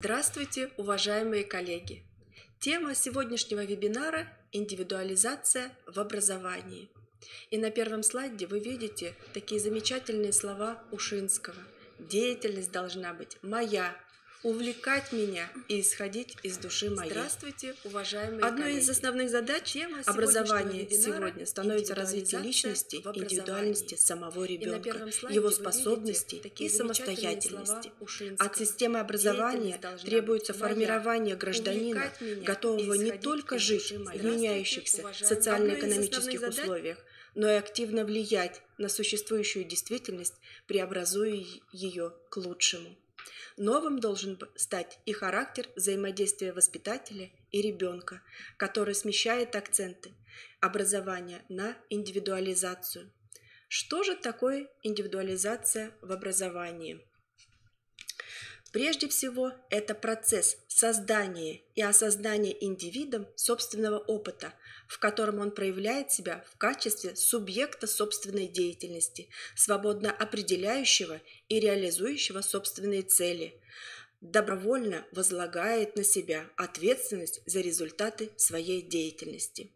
Здравствуйте, уважаемые коллеги! Тема сегодняшнего вебинара – индивидуализация в образовании. И на первом слайде вы видите такие замечательные слова Ушинского. Деятельность должна быть моя, увлекать меня и исходить из души моей. Здравствуйте, уважаемые коллеги! Одной из основных задач образования сегодня становится развитие личности, индивидуальности самого ребенка, его способностей и самостоятельности. От системы образования требуется формирование гражданина, готового не только жить в меняющихся социально-экономических условиях, но и активно влиять на существующую действительность, преобразуя ее к лучшему. Новым должен стать и характер взаимодействия воспитателя и ребенка, который смещает акценты образования на индивидуализацию. Что же такое индивидуализация в образовании? Прежде всего, это процесс создания и осознания индивидом собственного опыта, в котором он проявляет себя в качестве субъекта собственной деятельности, свободно определяющего и реализующего собственные цели, добровольно возлагает на себя ответственность за результаты своей деятельности.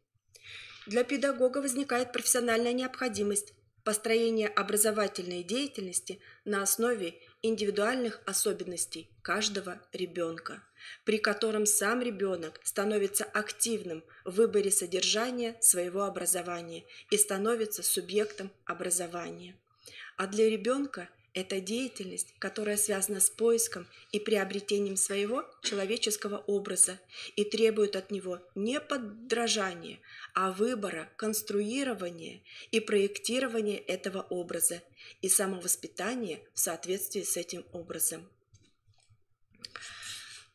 Для педагога возникает профессиональная необходимость построения образовательной деятельности на основе индивидуальных особенностей каждого ребенка, при котором сам ребенок становится активным в выборе содержания своего образования и становится субъектом образования. А для ребенка это деятельность, которая связана с поиском и приобретением своего человеческого образа и требует от него не подражания, а выбора, конструирования и проектирования этого образа и самовоспитания в соответствии с этим образом.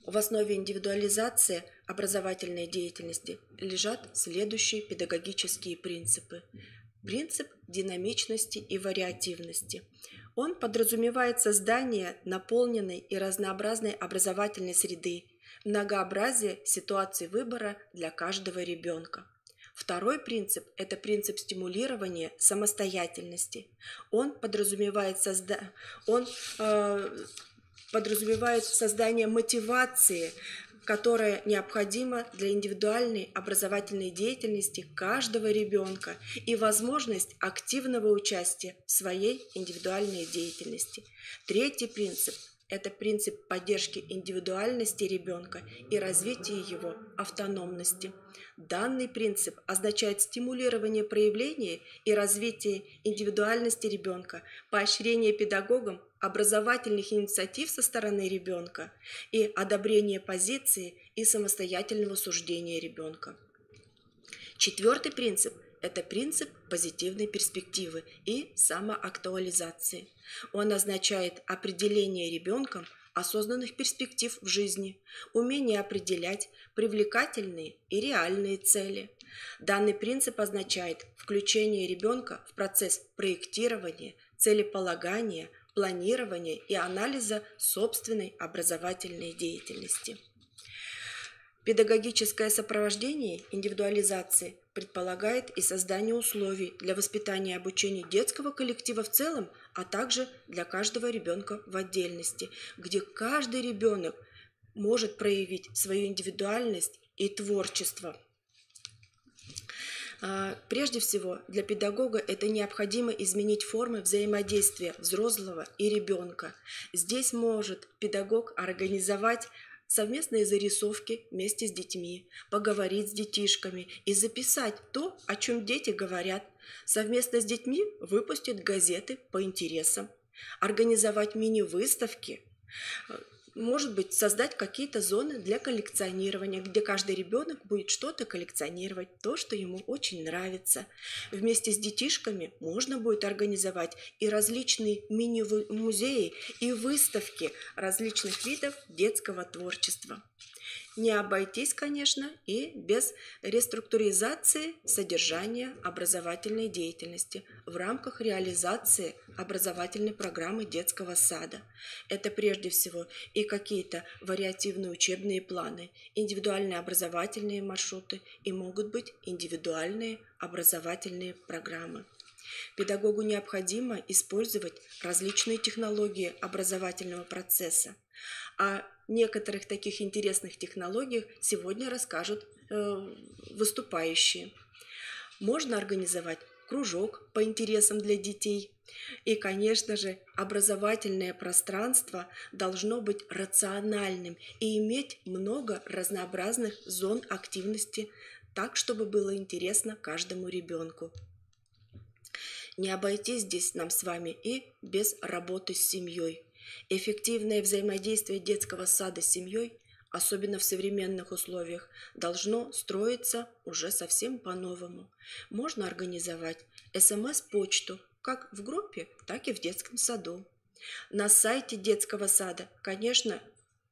В основе индивидуализации образовательной деятельности лежат следующие педагогические принципы. Принцип динамичности и вариативности. Он подразумевает создание наполненной и разнообразной образовательной среды, многообразие ситуаций выбора для каждого ребенка. Второй принцип – это принцип стимулирования самостоятельности. Он подразумевает создание мотивации, которая необходима для индивидуальной образовательной деятельности каждого ребенка и возможность активного участия в своей индивидуальной деятельности. Третий принцип – это принцип поддержки индивидуальности ребенка и развития его автономности. Данный принцип означает стимулирование проявления и развития индивидуальности ребенка, поощрение педагогом образовательных инициатив со стороны ребенка и одобрение позиции и самостоятельного суждения ребенка. Четвертый принцип – это принцип позитивной перспективы и самоактуализации. Он означает определение ребенком осознанных перспектив в жизни, умение определять привлекательные и реальные цели. Данный принцип означает включение ребенка в процесс проектирования, целеполагания, планирования и анализа собственной образовательной деятельности. Педагогическое сопровождение индивидуализации предполагает и создание условий для воспитания и обучения детского коллектива в целом, а также для каждого ребенка в отдельности, где каждый ребенок может проявить свою индивидуальность и творчество. Прежде всего, для педагога это необходимо изменить формы взаимодействия взрослого и ребенка. Здесь может педагог организовать совместные зарисовки вместе с детьми, поговорить с детишками и записать то, о чем дети говорят. Совместно с детьми выпустить газеты по интересам, организовать мини-выставки, может быть, создать какие-то зоны для коллекционирования, где каждый ребенок будет что-то коллекционировать, то, что ему очень нравится. Вместе с детишками можно будет организовать и различные мини-музеи и выставки различных видов детского творчества. Не обойтись, конечно, и без реструктуризации содержания образовательной деятельности в рамках реализации образовательной программы детского сада. Это прежде всего и какие-то вариативные учебные планы, индивидуальные образовательные маршруты и могут быть индивидуальные образовательные программы. Педагогу необходимо использовать различные технологии образовательного процесса, а некоторых таких интересных технологиях сегодня расскажут выступающие. Можно организовать кружок по интересам для детей. И, конечно же, образовательное пространство должно быть рациональным и иметь много разнообразных зон активности, так, чтобы было интересно каждому ребенку. Не обойтись здесь нам с вами и без работы с семьей. Эффективное взаимодействие детского сада с семьей, особенно в современных условиях, должно строиться уже совсем по-новому. Можно организовать СМС-почту как в группе, так и в детском саду. На сайте детского сада, конечно,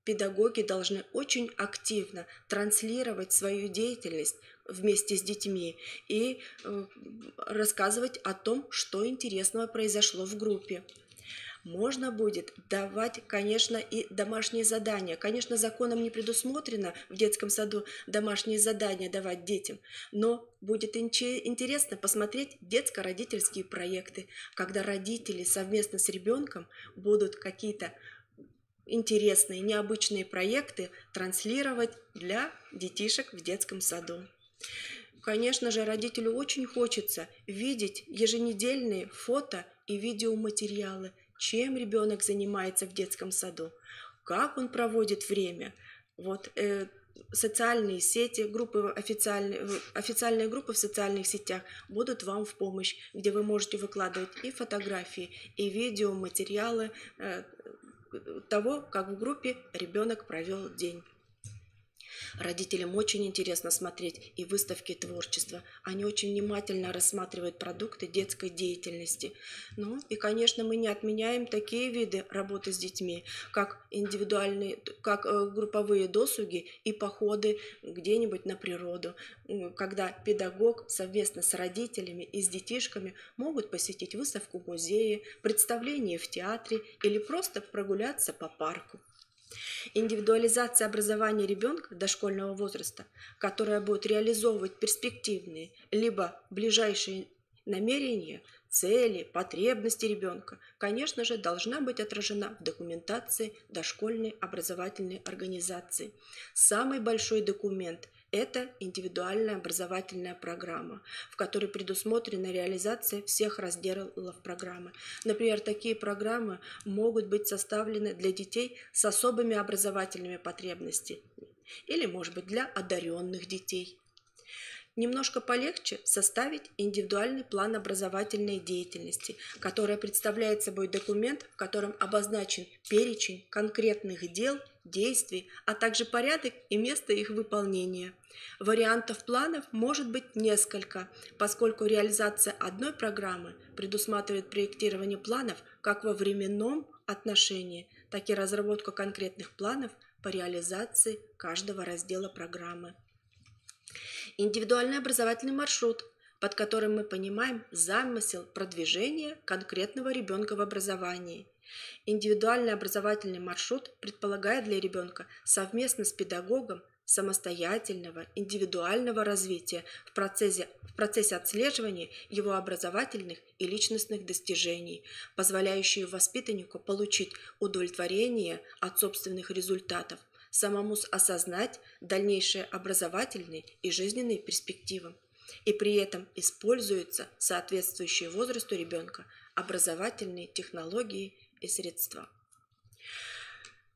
педагоги должны очень активно транслировать свою деятельность вместе с детьми и рассказывать о том, что интересного произошло в группе. Можно будет давать, конечно, и домашние задания. Конечно, законом не предусмотрено в детском саду домашние задания давать детям, но будет интересно посмотреть детско-родительские проекты, когда родители совместно с ребенком будут какие-то интересные, необычные проекты транслировать для детишек в детском саду. Конечно же, родителю очень хочется видеть еженедельные фото и видеоматериалы, чем ребенок занимается в детском саду, как он проводит время. Социальные сети, официальные группы в социальных сетях будут вам в помощь, где вы можете выкладывать и фотографии, и видеоматериалы того, как в группе ребенок провел день. Родителям очень интересно смотреть и выставки творчества. Они очень внимательно рассматривают продукты детской деятельности. Ну и, конечно, мы не отменяем такие виды работы с детьми, как индивидуальные, как групповые досуги и походы где-нибудь на природу, когда педагог совместно с родителями и с детишками могут посетить выставку в музее, представление в театре или просто прогуляться по парку. Индивидуализация образования ребенка дошкольного возраста, которая будет реализовывать перспективные либо ближайшие намерения, цели, потребности ребенка, конечно же, должна быть отражена в документации дошкольной образовательной организации. Самый большой документ – это индивидуальная образовательная программа, в которой предусмотрена реализация всех разделов программы. Например, такие программы могут быть составлены для детей с особыми образовательными потребностями или, может быть, для одаренных детей. Немножко полегче составить индивидуальный план образовательной деятельности, который представляет собой документ, в котором обозначен перечень конкретных дел, действий, а также порядок и место их выполнения. Вариантов планов может быть несколько, поскольку реализация одной программы предусматривает проектирование планов как во временном отношении, так и разработку конкретных планов по реализации каждого раздела программы. Индивидуальный образовательный маршрут, под которым мы понимаем замысел продвижения конкретного ребенка в образовании. Индивидуальный образовательный маршрут предполагает для ребенка совместно с педагогом самостоятельного, индивидуального развития в процессе отслеживания его образовательных и личностных достижений, позволяющие воспитаннику получить удовлетворение от собственных результатов, самому осознать дальнейшие образовательные и жизненные перспективы. И при этом используются соответствующие возрасту ребенка образовательные технологии и средства.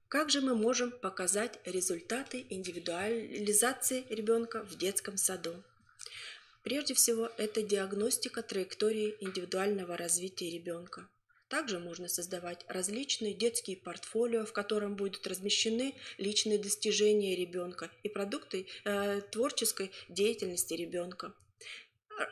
Как же мы можем показать результаты индивидуализации ребенка в детском саду? Прежде всего, это диагностика траектории индивидуального развития ребенка. Также можно создавать различные детские портфолио, в котором будут размещены личные достижения ребенка и продукты творческой деятельности ребенка.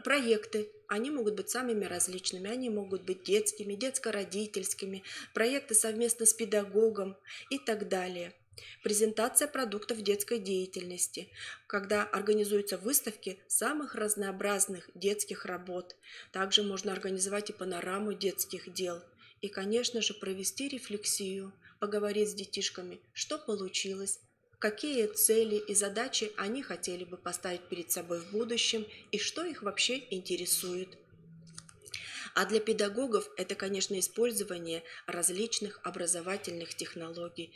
Проекты, они могут быть самыми различными, они могут быть детскими, детско-родительскими, проекты совместно с педагогом и так далее. Презентация продуктов детской деятельности, когда организуются выставки самых разнообразных детских работ. Также можно организовать и панораму детских дел. И, конечно же, провести рефлексию, поговорить с детишками, что получилось, какие цели и задачи они хотели бы поставить перед собой в будущем и что их вообще интересует. А для педагогов это, конечно, использование различных образовательных технологий.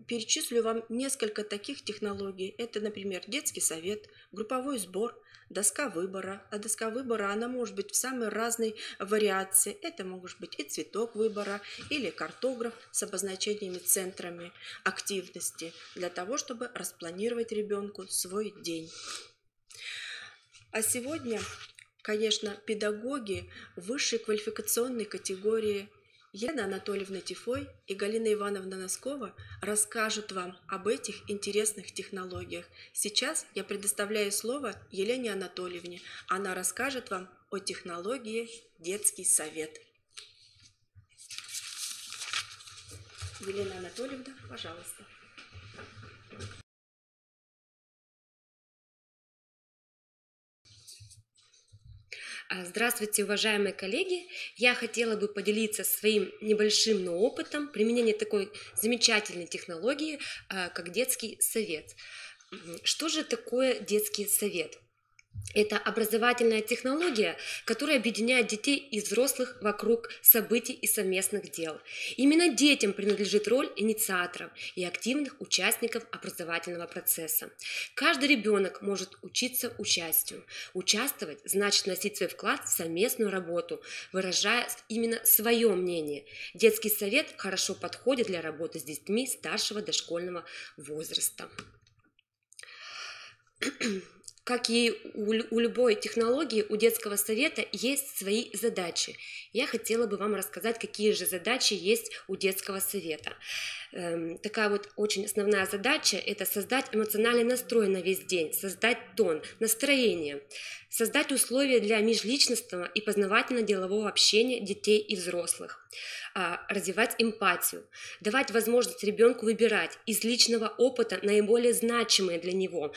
Перечислю вам несколько таких технологий. Это, например, детский совет, групповой сбор, доска выбора. А доска выбора, она может быть в самой разной вариации. Это может быть и цветок выбора, или картограф с обозначениями центрами активности для того, чтобы распланировать ребенку свой день. А сегодня, конечно, педагоги высшей квалификационной категории Елена Анатольевна Тифой и Галина Ивановна Носкова расскажут вам об этих интересных технологиях. Сейчас я предоставляю слово Елене Анатольевне. Она расскажет вам о технологии «Детский совет». Елена Анатольевна, пожалуйста. Здравствуйте, уважаемые коллеги! Я хотела бы поделиться своим небольшим, но опытом применения такой замечательной технологии, как детский совет. Что же такое детский совет? Это образовательная технология, которая объединяет детей и взрослых вокруг событий и совместных дел. Именно детям принадлежит роль инициаторов и активных участников образовательного процесса. Каждый ребенок может учиться участию. Участвовать значит носить свой вклад в совместную работу, выражая именно свое мнение. Детский совет хорошо подходит для работы с детьми старшего дошкольного возраста. Как и у любой технологии, у детского совета есть свои задачи. Я хотела бы вам рассказать, какие же задачи есть у детского совета. Такая вот очень основная задача – это создать эмоциональный настрой на весь день, создать тон, настроение, создать условия для межличностного и познавательно-делового общения детей и взрослых, развивать эмпатию, давать возможность ребенку выбирать из личного опыта наиболее значимые для него,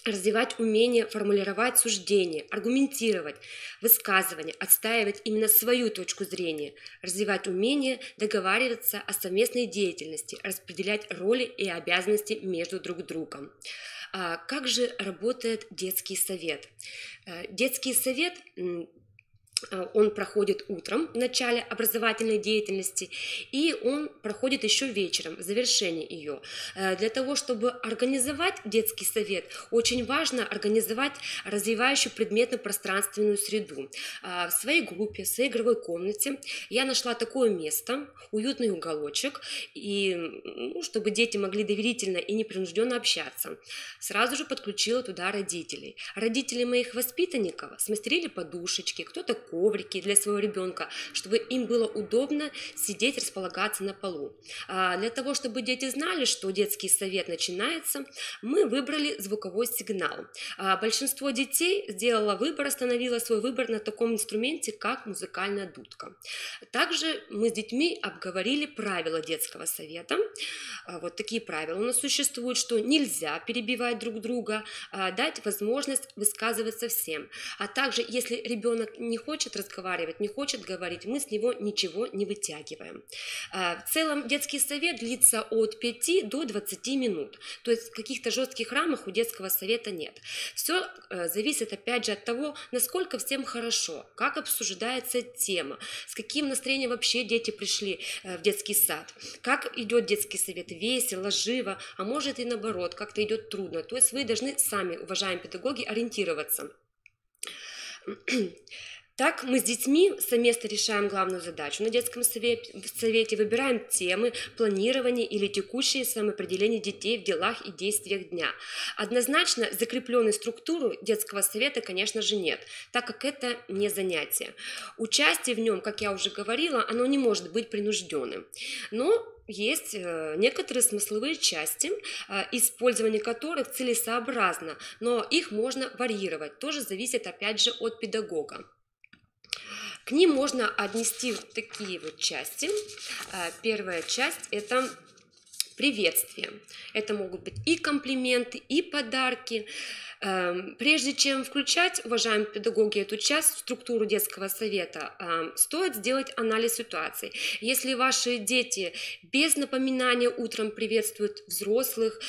развивать умение формулировать суждения, аргументировать высказывания, отстаивать именно свою точку зрения, развивать умение договариваться о совместной деятельности, распределять роли и обязанности между друг другом. Как же работает детский совет? Детский совет он проходит утром в начале образовательной деятельности, и он проходит еще вечером в завершении ее. Для того, чтобы организовать детский совет, очень важно организовать развивающую предметно-пространственную среду. В своей группе, в своей игровой комнате я нашла такое место, уютный уголочек, и чтобы дети могли доверительно и непринужденно общаться. Сразу же подключила туда родителей. Родители моих воспитанников смастерили подушечки, кто-то коврики для своего ребенка, чтобы им было удобно сидеть, располагаться на полу. Для того, чтобы дети знали, что детский совет начинается, мы выбрали звуковой сигнал. Большинство детей сделало выбор, остановило свой выбор на таком инструменте, как музыкальная дудка. Также мы с детьми обговорили правила детского совета. Вот такие правила у нас существуют, что нельзя перебивать друг друга, дать возможность высказываться всем. А также, если ребенок не хочет разговаривать, не хочет говорить, мы с него ничего не вытягиваем. В целом детский совет длится от 5 до 20 минут, то есть каких-то жестких рамок у детского совета нет. Все зависит опять же от того, насколько всем хорошо, как обсуждается тема, с каким настроением вообще дети пришли в детский сад, как идет детский совет, весело, живо, а может и наоборот, как-то идет трудно. То есть вы должны сами, уважаемые педагоги, ориентироваться. Так мы с детьми совместно решаем главную задачу на детском совете, выбираем темы, планирование или текущие самоопределения детей в делах и действиях дня. Однозначно закрепленной структуры детского совета, конечно же, нет, так как это не занятие. Участие в нем, как я уже говорила, оно не может быть принужденным. Но есть некоторые смысловые части, использование которых целесообразно, но их можно варьировать, тоже зависит опять же от педагога. К ним можно отнести вот такие вот части. Первая часть – это приветствия. Это могут быть и комплименты, и подарки. Прежде чем включать, уважаемые педагоги, эту часть в структуру детского совета, стоит сделать анализ ситуации. Если ваши дети без напоминания утром приветствуют взрослых,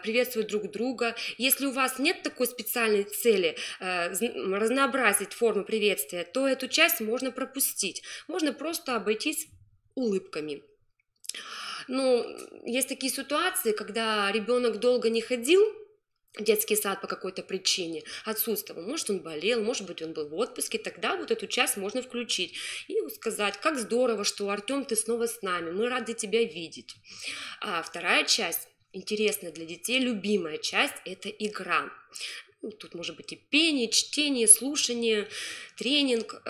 приветствуют друг друга, если у вас нет такой специальной цели разнообразить форму приветствия, то эту часть можно пропустить, можно просто обойтись улыбками. Но есть такие ситуации, когда ребенок долго не ходил в детский сад по какой-то причине, отсутствовал, может он болел, может быть он был в отпуске, тогда вот эту часть можно включить и сказать: как здорово, что, Артем, ты снова с нами, мы рады тебя видеть. А вторая часть, интересная для детей, любимая часть, это игра. Тут может быть и пение, чтение, слушание, тренинг.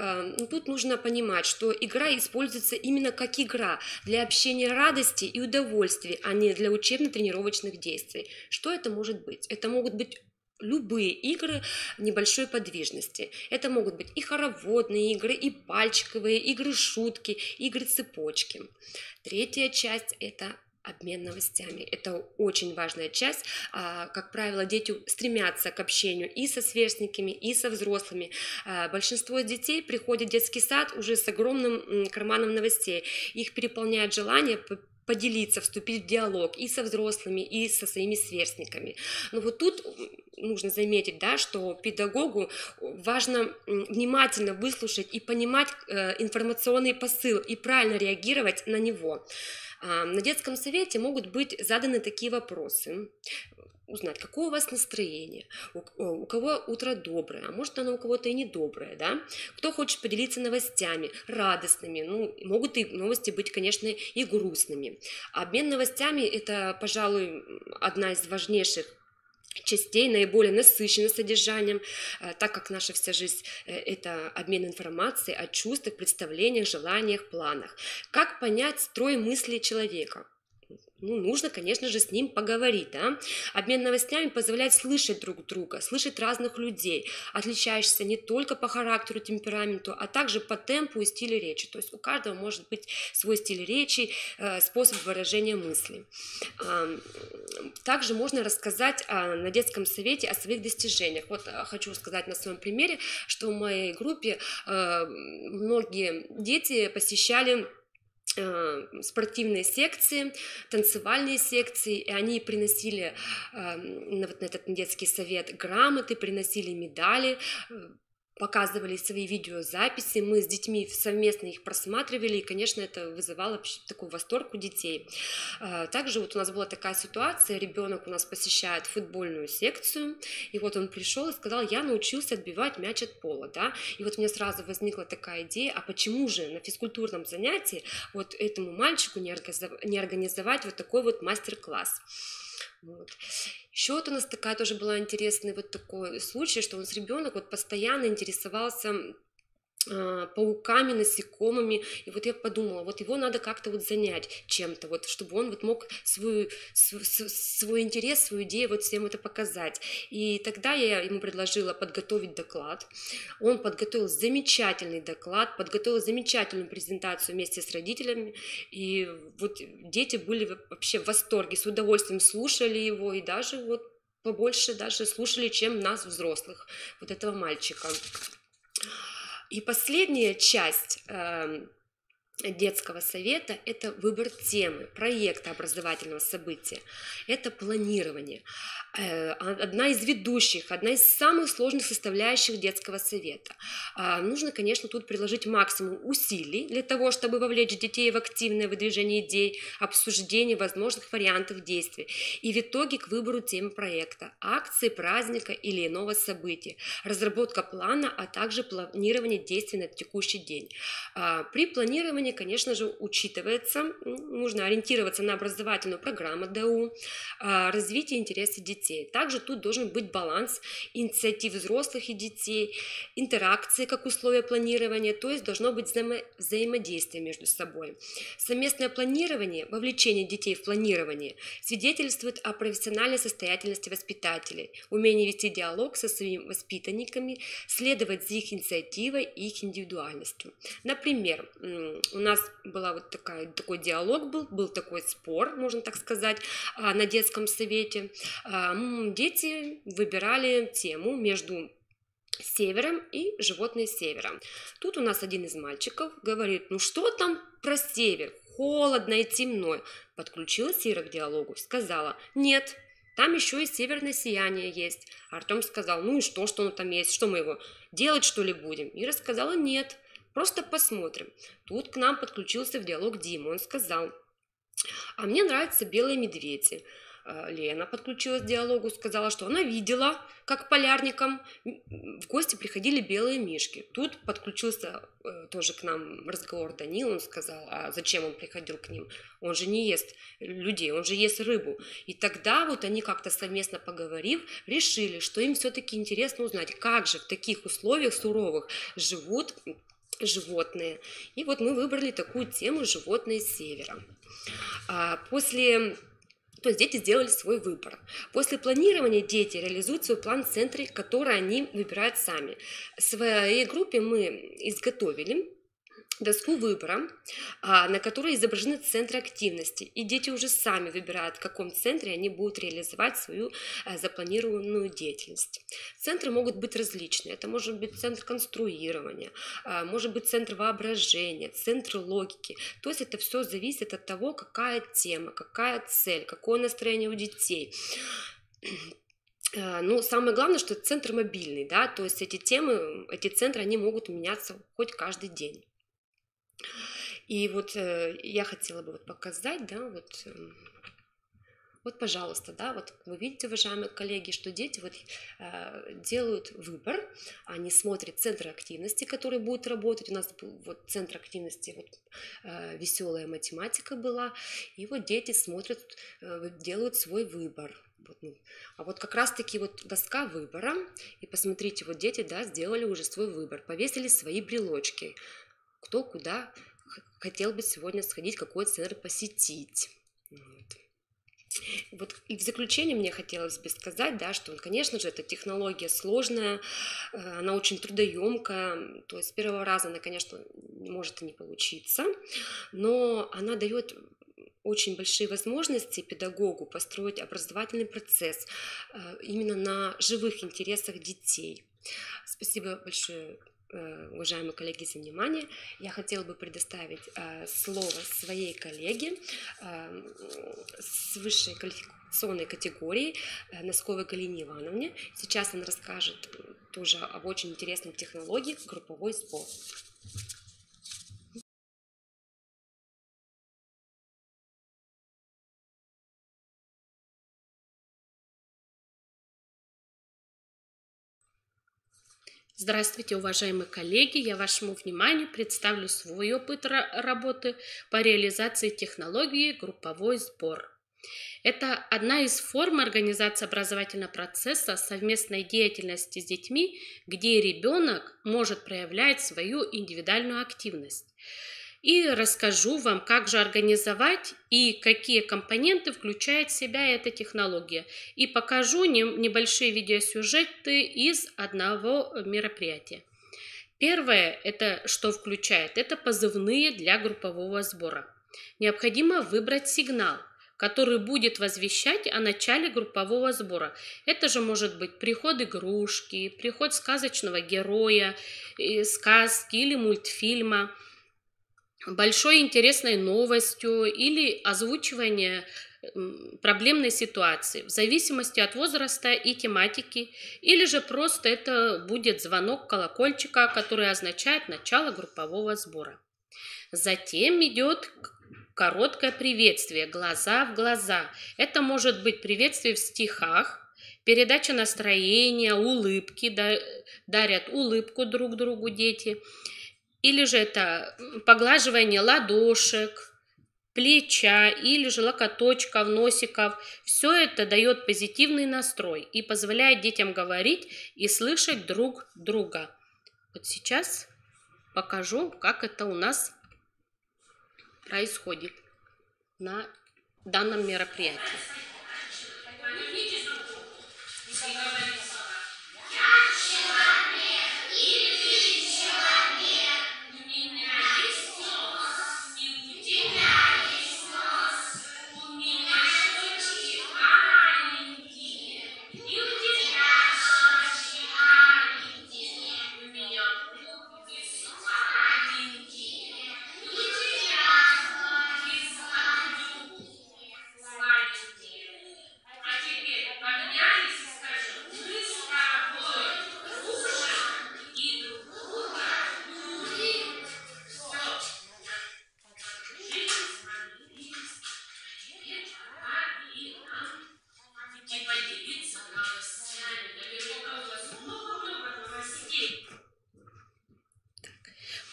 Тут нужно понимать, что игра используется именно как игра для общения, радости и удовольствия, а не для учебно-тренировочных действий. Что это может быть? Это могут быть любые игры небольшой подвижности. Это могут быть и хороводные игры, и пальчиковые игры, шутки, игры цепочки. Третья часть – это обмен новостями. Это очень важная часть. Как правило, дети стремятся к общению и со сверстниками, и со взрослыми. Большинство детей приходят в детский сад уже с огромным карманом новостей. Их переполняет желание поделиться, вступить в диалог и со взрослыми, и со своими сверстниками. Но вот тут нужно заметить, да, что педагогу важно внимательно выслушать и понимать информационный посыл и правильно реагировать на него. На детском совете могут быть заданы такие вопросы. Узнать, какое у вас настроение, у кого утро доброе, а может оно у кого-то и недоброе, да? Кто хочет поделиться новостями, радостными, могут и новости быть, конечно, и грустными. Обмен новостями – это, пожалуй, одна из важнейших частей, наиболее насыщенным содержанием, так как наша вся жизнь – это обмен информацией о чувствах, представлениях, желаниях, планах. Как понять строй мысли человека? Нужно, конечно же, с ним поговорить, да? Обмен новостями позволяет слышать друг друга, слышать разных людей, отличающихся не только по характеру, темпераменту, а также по темпу и стилю речи. То есть у каждого может быть свой стиль речи, способ выражения мысли. Также можно рассказать на детском совете о своих достижениях. Вот хочу сказать на своем примере, что в моей группе многие дети посещали спортивные секции, танцевальные секции, и они приносили на этот детский совет грамоты, приносили медали, показывали свои видеозаписи, мы с детьми совместно их просматривали, и, конечно, это вызывало такой восторг у детей. Также вот у нас была такая ситуация, ребенок у нас посещает футбольную секцию, и вот он пришел и сказал: я научился отбивать мяч от пола, да, и вот у меня сразу возникла такая идея: а почему же на физкультурном занятии вот этому мальчику не организовать вот такой вот мастер-класс? Вот. Еще вот у нас такая тоже была интересный вот такой случай, что у нас ребенок вот постоянно интересовался пауками, насекомыми, и вот я подумала, вот его надо как-то вот занять чем-то, вот, чтобы он вот мог свой интерес, свою идею вот всем это показать. И тогда я ему предложила подготовить доклад. Он подготовил замечательный доклад, подготовил замечательную презентацию вместе с родителями, и вот дети были вообще в восторге, с удовольствием слушали его, и даже вот побольше даже слушали, чем нас, взрослых, вот этого мальчика. И последняя часть детского совета – это выбор темы, проекта образовательного события, это планирование. Одна из ведущих, одна из самых сложных составляющих детского совета. Нужно, конечно, тут приложить максимум усилий для того, чтобы вовлечь детей в активное выдвижение идей, обсуждение возможных вариантов действий и в итоге к выбору темы проекта, акции, праздника или иного события, разработка плана, а также планирование действий на текущий день. При планировании, конечно же, учитывается, нужно ориентироваться на образовательную программу ДУ, развитие интересов детей. Также тут должен быть баланс инициатив взрослых и детей, интеракции как условие планирования, то есть должно быть взаимодействие между собой. Совместное планирование, вовлечение детей в планирование свидетельствует о профессиональной состоятельности воспитателей, умении вести диалог со своими воспитанниками, следовать за их инициативой и их индивидуальностью. Например, у у нас была вот такой диалог, был такой спор, можно так сказать, на детском совете. Дети выбирали тему между севером и животные севера. Тут у нас один из мальчиков говорит: ну что там про север, холодно и темно. Подключилась Ира к диалогу, сказала: нет, там еще и северное сияние есть. Артем сказал: ну и что оно там есть, что мы его делать что ли будем? Ира сказала: нет, просто посмотрим. Тут к нам подключился в диалог Дима, он сказал: а мне нравятся белые медведи. Лена подключилась к диалогу, сказала, что она видела, как полярникам в гости приходили белые мишки. Тут подключился тоже к нам разговор Данил, он сказал: а зачем он приходил к ним? Он же не ест людей, он же ест рыбу. И тогда вот они как-то совместно поговорив, решили, что им все-таки интересно узнать, как же в таких условиях суровых живут животные. И вот мы выбрали такую тему «Животные севера». То есть дети сделали свой выбор. После планирования дети реализуют свой план в центре, который они выбирают сами. В своей группе мы изготовили доску выбора, на которой изображены центры активности. И дети уже сами выбирают, в каком центре они будут реализовать свою запланированную деятельность. Центры могут быть различные. Это может быть центр конструирования, может быть центр воображения, центр логики. То есть это все зависит от того, какая тема, какая цель, какое настроение у детей. Ну, самое главное, что это центр мобильный, да, то есть эти центры, они могут меняться хоть каждый день. И вот я хотела бы показать, да, вот, пожалуйста, да, вот вы видите, уважаемые коллеги, что дети вот делают выбор, они смотрят центры активности, которые будут работать. У нас был вот центр активности, вот веселая математика была, и вот дети смотрят, делают свой выбор. А вот как раз-таки вот доска выбора, и посмотрите, вот дети, да, сделали уже свой выбор, повесили свои брелочки. Кто куда хотел бы сегодня сходить, какой центр посетить. Вот. И в заключение мне хотелось бы сказать, да, что, конечно же, эта технология сложная, она очень трудоемкая, то есть с первого раза она, конечно, может и не получиться, но она дает очень большие возможности педагогу построить образовательный процесс именно на живых интересах детей. Спасибо большое, уважаемые коллеги, за внимание. Я хотела бы предоставить слово своей коллеге с высшей квалификационной категории Носковой Галине Ивановне. Сейчас она расскажет тоже об очень интересной технологии групповой сбор. Здравствуйте, уважаемые коллеги! Я вашему вниманию представлю свой опыт работы по реализации технологии групповой сбор. Это одна из форм организации образовательного процесса совместной деятельности с детьми, где ребенок может проявлять свою индивидуальную активность. И расскажу вам, как же организовать и какие компоненты включает в себя эта технология. И покажу небольшие видеосюжеты из одного мероприятия. Первое, это что включает, это позывные для группового сбора. Необходимо выбрать сигнал, который будет возвещать о начале группового сбора. Это же может быть приход игрушки, приход сказочного героя, сказки или мультфильма, большой интересной новостью или озвучивание проблемной ситуации в зависимости от возраста и тематики, или же просто это будет звонок колокольчика, который означает начало группового сбора. Затем идет короткое приветствие, глаза в глаза. Это может быть приветствие в стихах, передача настроения, улыбки, дарят улыбку друг другу дети. Или же это поглаживание ладошек, плеча, или же локоточков, носиков. Все это дает позитивный настрой и позволяет детям говорить и слышать друг друга. Вот сейчас покажу, как это у нас происходит на данном мероприятии.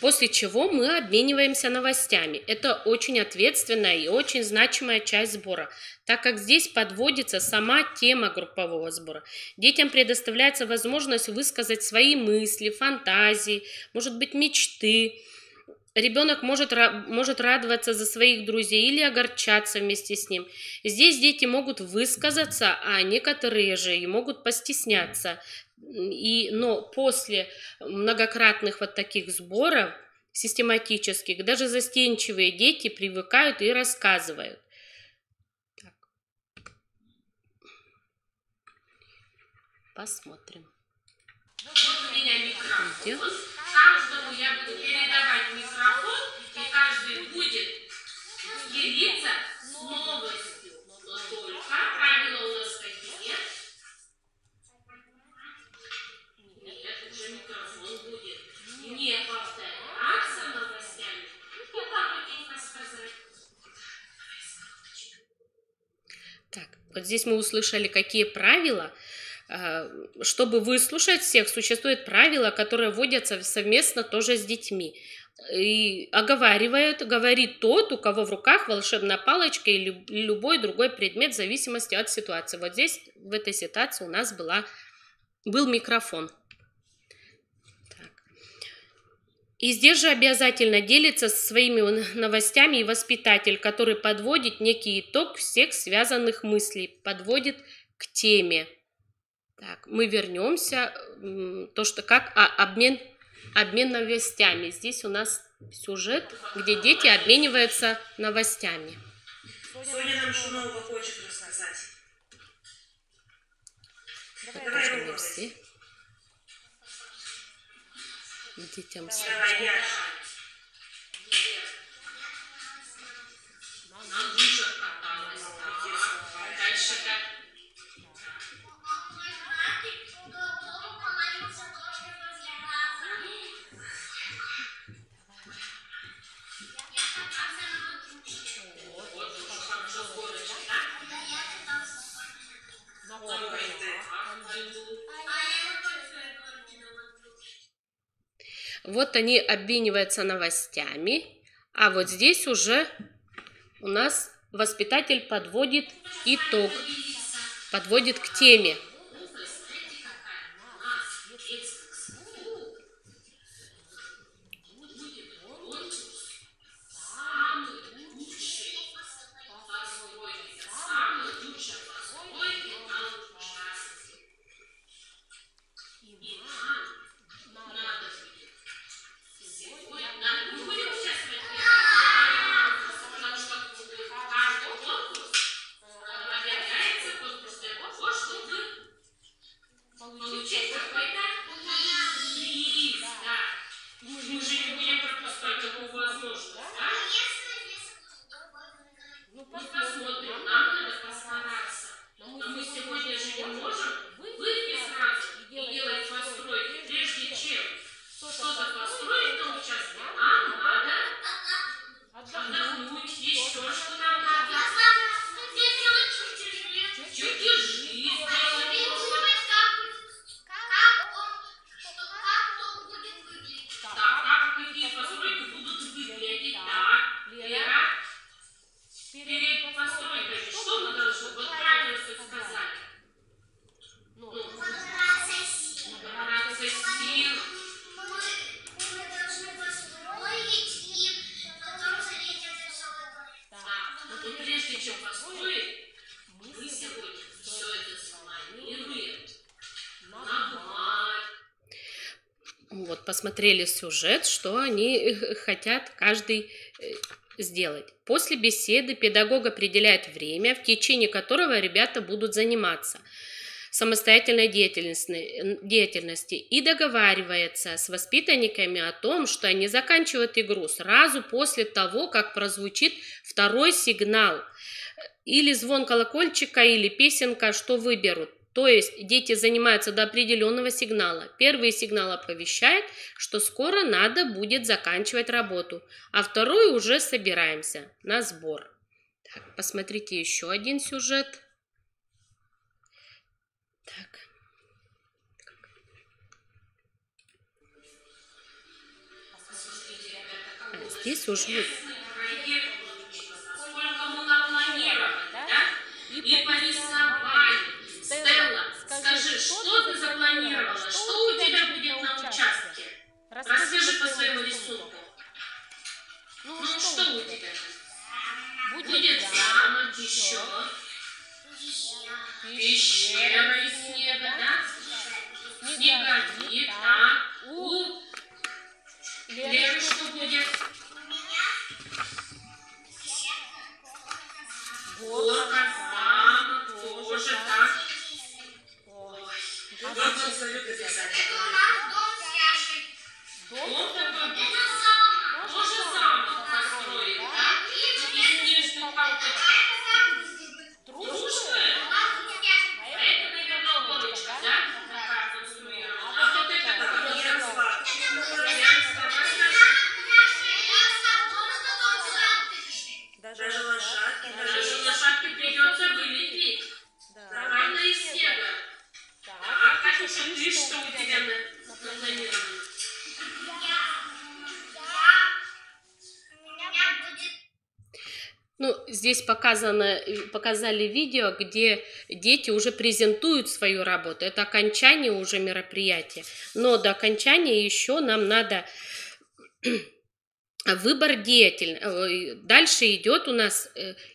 после чего мы обмениваемся новостями. Это очень ответственная и очень значимая часть сбора, так как здесь подводится сама тема группового сбора. Детям предоставляется возможность высказать свои мысли, фантазии, может быть, мечты. Ребенок может радоваться за своих друзей или огорчаться вместе с ним. Здесь дети могут высказаться, а некоторые же и могут постесняться. Но после многократных вот таких сборов систематических, даже застенчивые дети привыкают и рассказывают. Так. Посмотрим. Вот у меня микрофон. Каждому я буду передавать микрофон, и каждый будет делиться с новостью. Но только правила у нас какие? Нет, уже микрофон будет не повторяться новостями. И коротенько сказать. Так, вот здесь мы услышали, какие правила. Чтобы выслушать всех, существует правила, которые вводятся совместно тоже с детьми. И говорит тот, у кого в руках волшебная палочка или любой другой предмет в зависимости от ситуации. Вот здесь, в этой ситуации, у нас был микрофон. Так. И здесь же обязательно делится своими новостями и воспитатель, который подводит некий итог всех связанных мыслей, подводит к теме. Так, мы вернемся, как обмен новостями. Здесь у нас сюжет, где дети обмениваются новостями. Соня нам что нового хочет рассказать. Давай, Руси. Детям Давай, Яша. на лыжах каталась. Дальше как? Вот они обмениваются новостями, а вот здесь уже у нас воспитатель подводит итог, подводит к теме. Вот, посмотрели сюжет, что они хотят каждый сделать. После беседы педагог определяет время, в течение которого ребята будут заниматься самостоятельной деятельности и договаривается с воспитанниками о том, что они заканчивают игру сразу после того, как прозвучит второй сигнал, или звон колокольчика, или песенка, что выберут. То есть дети занимаются до определенного сигнала. Первый сигнал оповещает, что скоро надо будет заканчивать работу, а второй уже собираемся на сбор. Так, посмотрите еще один сюжет. Так. здесь уже... Сколько мы напланировали, да? И порисовали. Стелла, скажи, что ты запланировала? Что у тебя будет на участке? Расскажи по своему рисунку. Ну, что у тебя? Будет замок, еще. Пещера из снега, да? Снеговик, так. У Леры что будет? Горка, замок, тоже, так. Ой, Дом абсолютно писать. дом такой будет. Тоже замок построить, да? Из снежных палочек. Дружбы? А это, наверное, горочка, да? Такая конструирована. А вот это какое? Даже лошадки, Даже лошадки придется вылепить. Нормально из снега. Так, Катюша, ты что у тебя напланировано? Ну, здесь показали видео, где дети уже презентуют свою работу. Это окончание уже мероприятия. Но до окончания еще нам надо выбор деятельности. Дальше идет у нас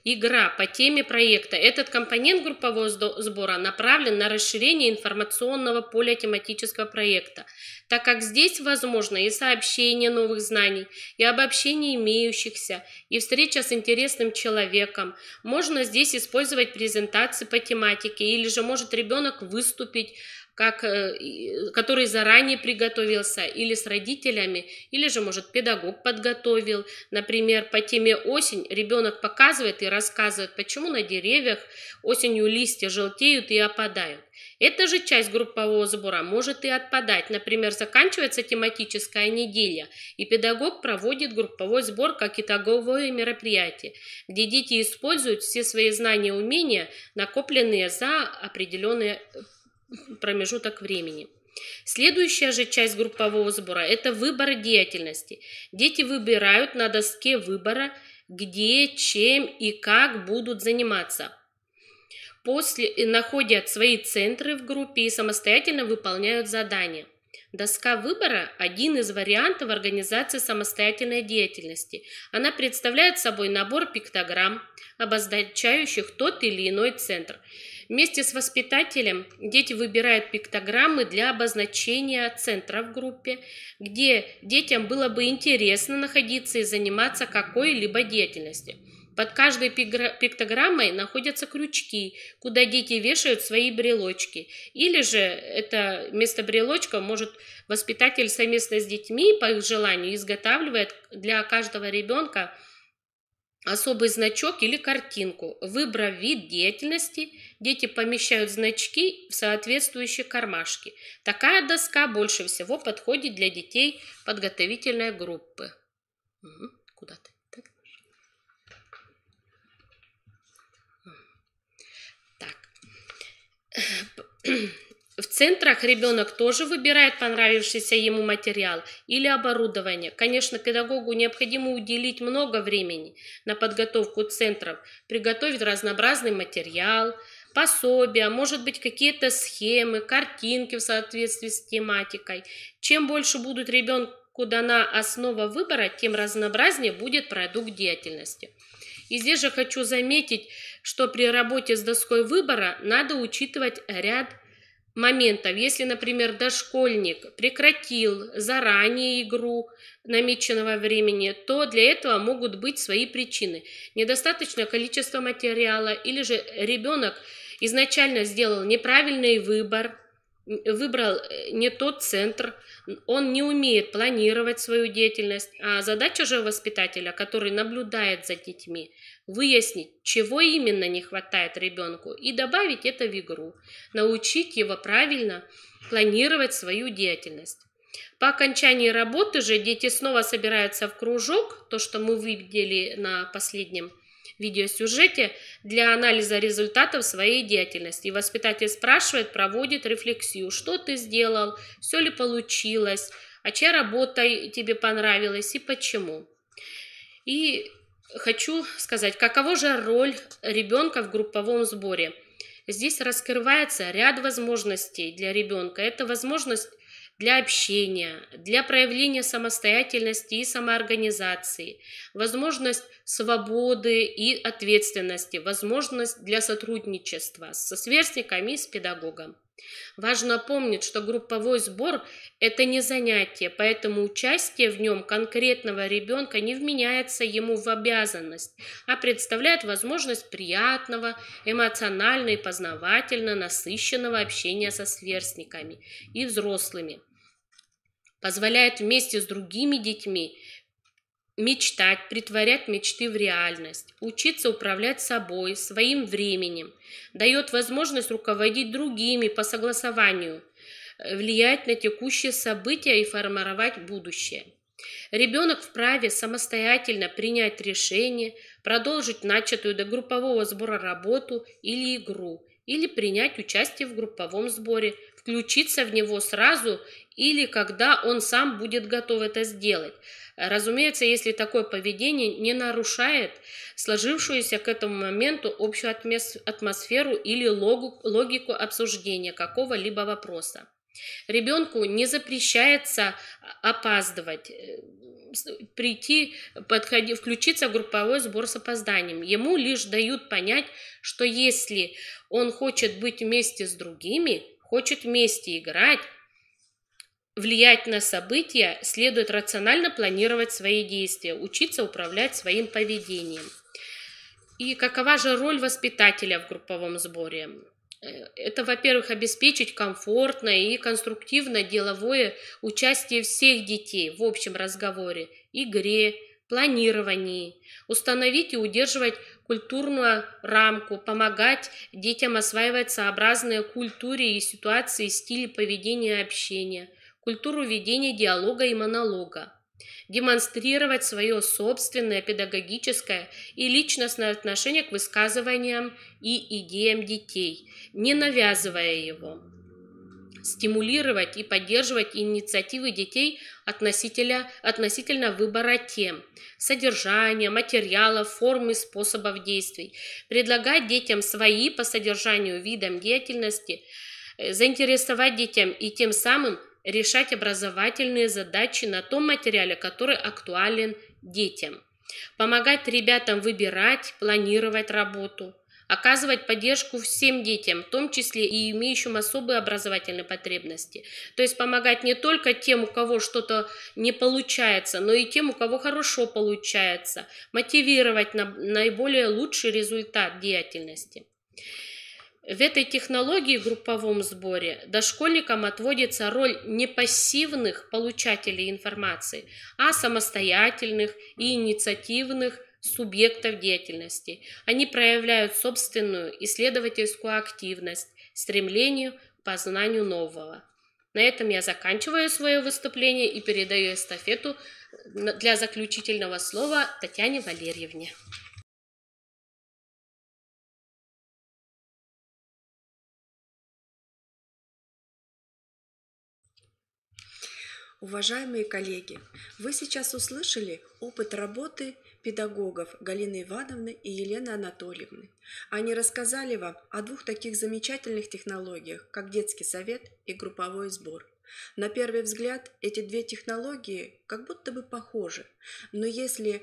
игра по теме проекта. Этот компонент группового сбора направлен на расширение информационного поля тематического проекта, так как здесь возможно и сообщение новых знаний, и обобщение имеющихся, и встреча с интересным человеком. Можно здесь использовать презентации по тематике, или же может ребенок выступить, который заранее приготовился, или с родителями, или же, может, педагог подготовил. Например, по теме осень ребенок показывает и рассказывает, почему на деревьях осенью листья желтеют и опадают. Эта же часть группового сбора может и отпадать. Например, заканчивается тематическая неделя, и педагог проводит групповой сбор как итоговое мероприятие, где дети используют все свои знания и умения, накопленные за определенный промежуток времени. Следующая же часть группового сбора – это выбор деятельности. Дети выбирают на доске выбора, где, чем и как будут заниматься. После находят свои центры в группе и самостоятельно выполняют задания. Доска выбора – один из вариантов организации самостоятельной деятельности. Она представляет собой набор пиктограмм, обозначающих тот или иной центр. Вместе с воспитателем дети выбирают пиктограммы для обозначения центра в группе, где детям было бы интересно находиться и заниматься какой-либо деятельностью. Под каждой пиктограммой находятся крючки, куда дети вешают свои брелочки. Или же это вместо брелочка может воспитатель совместно с детьми по их желанию изготавливает для каждого ребенка особый значок или картинку. Выбрав вид деятельности, дети помещают значки в соответствующие кармашки. Такая доска больше всего подходит для детей подготовительной группы. Куда ты? В центрах ребенок тоже выбирает понравившийся ему материал или оборудование. Конечно, педагогу необходимо уделить много времени на подготовку центров, приготовить разнообразный материал, пособия, может быть, какие-то схемы, картинки в соответствии с тематикой. Чем больше будут ребенку дана основа выбора, тем разнообразнее будет продукт деятельности. И здесь же хочу заметить, что при работе с доской выбора надо учитывать ряд моментов. Если, например, дошкольник прекратил заранее игру намеченного времени, то для этого могут быть свои причины. Недостаточное количество материала, или же ребенок изначально сделал неправильный выбор, выбрал не тот центр, он не умеет планировать свою деятельность, а задача же воспитателя, который наблюдает за детьми, выяснить, чего именно не хватает ребенку и добавить это в игру, научить его правильно планировать свою деятельность. По окончании работы же дети снова собираются в кружок, то, что мы видели на последнем видеосюжете, для анализа результатов своей деятельности. И воспитатель спрашивает, проводит рефлексию, что ты сделал, все ли получилось, а чья работа тебе понравилась и почему. И хочу сказать, какова же роль ребенка в групповом сборе. Здесь раскрывается ряд возможностей для ребенка. Это возможность для общения, для проявления самостоятельности и самоорганизации, возможность свободы и ответственности, возможность для сотрудничества со сверстниками и с педагогом. Важно помнить, что групповой сбор – это не занятие, поэтому участие в нем конкретного ребенка не вменяется ему в обязанность, а представляет возможность приятного, эмоционально и познавательно насыщенного общения со сверстниками и взрослыми. Позволяет вместе с другими детьми мечтать, притворять мечты в реальность, учиться управлять собой, своим временем, дает возможность руководить другими по согласованию, влиять на текущие события и формировать будущее. Ребенок вправе самостоятельно принять решение, продолжить начатую до группового сбора работу или игру, или принять участие в групповом сборе, включиться в него сразу или когда он сам будет готов это сделать. Разумеется, если такое поведение не нарушает сложившуюся к этому моменту общую атмосферу или логику обсуждения какого-либо вопроса. Ребенку не запрещается опаздывать, прийти, включиться в групповой сбор с опозданием. Ему лишь дают понять, что если он хочет быть вместе с другими, хочет вместе играть, влиять на события, следует рационально планировать свои действия, учиться управлять своим поведением. И какова же роль воспитателя в групповом сборе? Это, во-первых, обеспечить комфортное и конструктивное деловое участие всех детей в общем разговоре, игре, планировании, установить и удерживать культурную рамку, помогать детям осваивать сообразные культуре и ситуации, стили поведения и общения, культуру ведения диалога и монолога, демонстрировать свое собственное педагогическое и личностное отношение к высказываниям и идеям детей, не навязывая его, стимулировать и поддерживать инициативы детей относительно выбора тем, содержания, материалов, форм и способов действий, предлагать детям свои по содержанию видам деятельности, заинтересовать детям и тем самым решать образовательные задачи на том материале, который актуален детям, помогать ребятам выбирать, планировать работу, оказывать поддержку всем детям, в том числе и имеющим особые образовательные потребности. То есть помогать не только тем, у кого что-то не получается, но и тем, у кого хорошо получается, мотивировать на наиболее лучший результат деятельности. В этой технологии в групповом сборе дошкольникам отводится роль не пассивных получателей информации, а самостоятельных и инициативных субъектов деятельности. Они проявляют собственную исследовательскую активность, стремление к познанию нового. На этом я заканчиваю свое выступление и передаю эстафету для заключительного слова Татьяне Валерьевне. Уважаемые коллеги, вы сейчас услышали опыт работы педагогов Галины Ивановны и Елены Анатольевны. Они рассказали вам о двух таких замечательных технологиях, как детский совет и групповой сбор. На первый взгляд эти две технологии как будто бы похожи, но если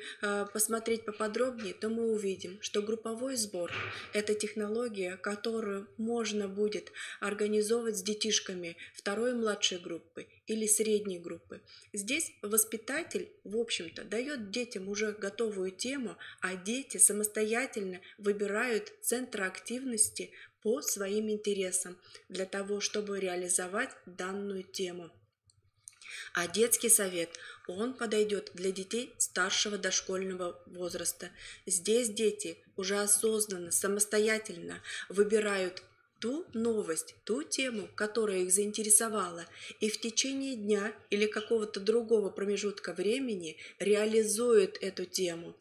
посмотреть поподробнее, то мы увидим, что групповой сбор – это технология, которую можно будет организовывать с детишками второй младшей группы или средней группы. Здесь воспитатель, в общем-то, дает детям уже готовую тему, а дети самостоятельно выбирают центры активности по своим интересам для того, чтобы реализовать данную тему. А детский совет, он подойдет для детей старшего дошкольного возраста. Здесь дети уже осознанно, самостоятельно выбирают ту новость, ту тему, которая их заинтересовала, и в течение дня или какого-то другого промежутка времени реализуют эту тему.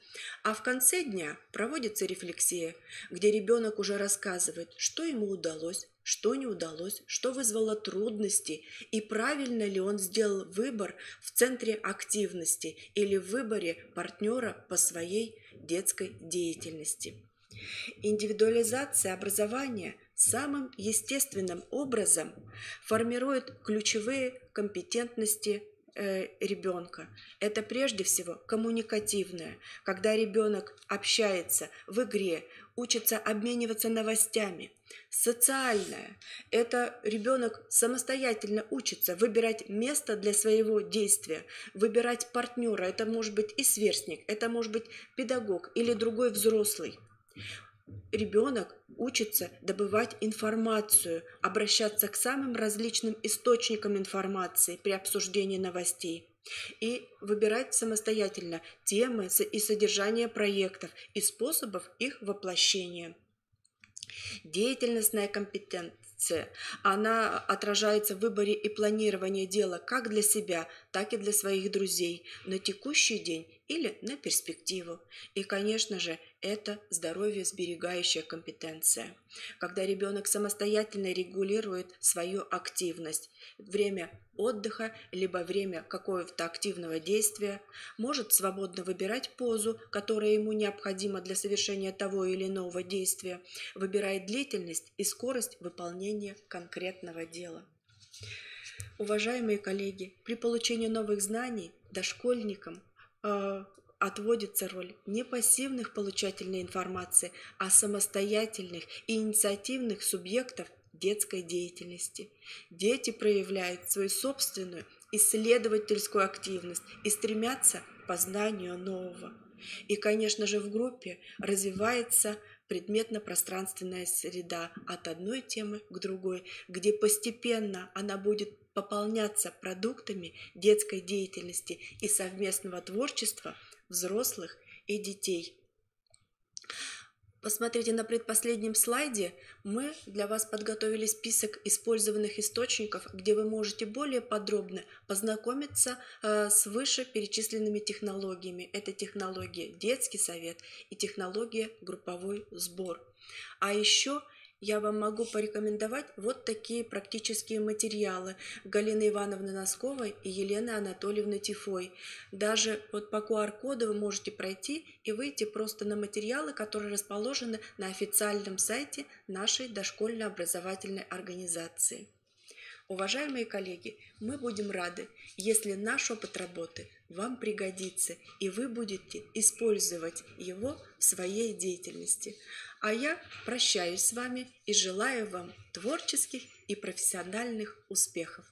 А в конце дня проводится рефлексия, где ребенок уже рассказывает, что ему удалось, что не удалось, что вызвало трудности, и правильно ли он сделал выбор в центре активности или в выборе партнера по своей детской деятельности. Индивидуализация образования самым естественным образом формирует ключевые компетентности ребенка. Это прежде всего коммуникативное, когда ребенок общается в игре, учится обмениваться новостями. Социальное – это ребенок самостоятельно учится выбирать место для своего действия, выбирать партнера. Это может быть и сверстник, это может быть педагог или другой взрослый. Ребенок учится добывать информацию, обращаться к самым различным источникам информации при обсуждении новостей и выбирать самостоятельно темы и содержание проектов и способов их воплощения. Деятельностная компетенция, она отражается в выборе и планировании дела как для себя, так и для своих друзей на текущий день или на перспективу. И, конечно же, это здоровье-сберегающая компетенция, когда ребенок самостоятельно регулирует свою активность, время отдыха, либо время какого-то активного действия, может свободно выбирать позу, которая ему необходима для совершения того или иного действия, выбирает длительность и скорость выполнения конкретного дела. Уважаемые коллеги, при получении новых знаний дошкольникам отводится роль не пассивных получателей информации, а самостоятельных и инициативных субъектов детской деятельности. Дети проявляют свою собственную исследовательскую активность и стремятся к познанию нового. И, конечно же, в группе развивается предметно-пространственная среда от одной темы к другой, где постепенно она будет пополняться продуктами детской деятельности и совместного творчества взрослых и детей. Посмотрите, на предпоследнем слайде мы для вас подготовили список использованных источников, где вы можете более подробно познакомиться с вышеперечисленными технологиями. Это технология детский совет и технология групповой сбор. А еще я вам могу порекомендовать вот такие практические материалы Галины Ивановны Носковой и Елены Анатольевны Тифой. Даже вот по QR-коду вы можете пройти и выйти просто на материалы, которые расположены на официальном сайте нашей дошкольно-образовательной организации. Уважаемые коллеги, мы будем рады, если наш опыт работы вам пригодится, и вы будете использовать его в своей деятельности. А я прощаюсь с вами и желаю вам творческих и профессиональных успехов.